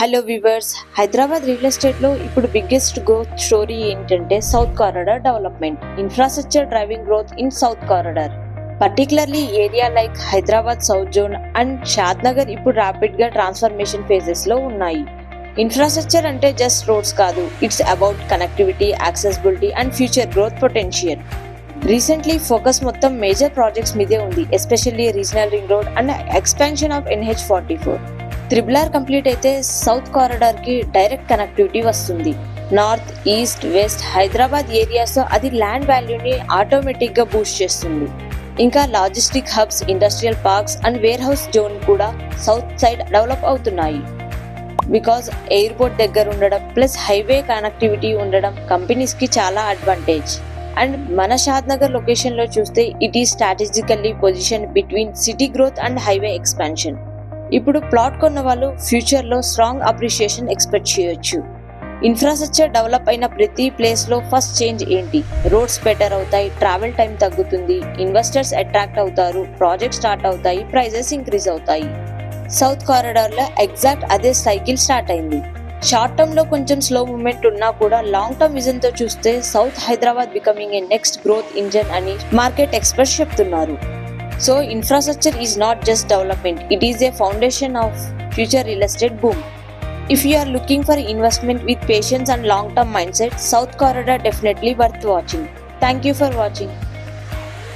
Hello viewers, Hyderabad real ఎస్టేట్లో ఇప్పుడు biggest growth story ఏంటంటే south corridor development. Infrastructure driving growth in south corridor. Particularly area like Hyderabad south zone and Shadnagar ఇప్పుడు rapid గా transformation phases లో ఉన్నాయి. Infrastructure అంటే just roads కాదు, it's about connectivity, accessibility and future growth potential. Recently focus మొత్తం major projects మీదే ఉంది, especially regional ring road and expansion of NH44. RRR complete అయితే సౌత్ కారిడార్ కి డైరెక్ట్ కనెక్టివిటీ వస్తుంది. North, east, west Hyderabad areas లో అది land వాల్యూని ఆటోమేటిక్ గా బూస్ట్ చేస్తుంది. ఇంకా logistic hubs, industrial parks and warehouse zone కూడా సౌత్ సైడ్ డెవలప్ అవుతున్నాయి. బికాజ్ ఎయిర్పోర్ట్ దగ్గర ఉండడం ప్లస్ హైవే కనెక్టివిటీ ఉండడం కంపెనీస్ కి చాలా అడ్వాంటేజ్. అండ్ మన షాద్ నగర్ లొకేషన్ లో చూస్తే it is strategically position between city growth and highway expansion. ఇప్పుడు ప్లాట్ కొన్న వాళ్ళు ఫ్యూచర్ లో స్ట్రాంగ్ అప్రిషియేషన్ ఎక్స్పెక్ట్ చేయొచ్చు. ఇన్ఫ్రాస్ట్రక్చర్ డెవలప్ అయిన ప్రతి ప్లేస్ లో ఫస్ట్ చేంజ్ ఏంటి? రోడ్స్ బెటర్ అవుతాయి, ట్రావెల్ టైం తగ్గుతుంది, ఇన్వెస్టర్స్ అట్రాక్ట్ అవుతారు, ప్రాజెక్ట్ స్టార్ట్ అవుతాయి, ప్రైజెస్ ఇంక్రీజ్ అవుతాయి. సౌత్ కారిడార్ లో ఎగ్జాక్ట్ అదే సైకిల్ స్టార్ట్ అయింది. షార్ట్ టర్మ్ లో కొంచెం స్లో మూవ్మెంట్ ఉన్నా కూడా లాంగ్ టర్మ్ విజన్ తో చూస్తే south Hyderabad becoming a next growth engine అని మార్కెట్ ఎక్స్పర్ట్స్ చెప్తున్నారు. So infrastructure is not just development, it is a foundation of future real estate boom. If you are looking for investment with patience and long-term mindset, South Corridor definitely worth watching. Thank you for watching.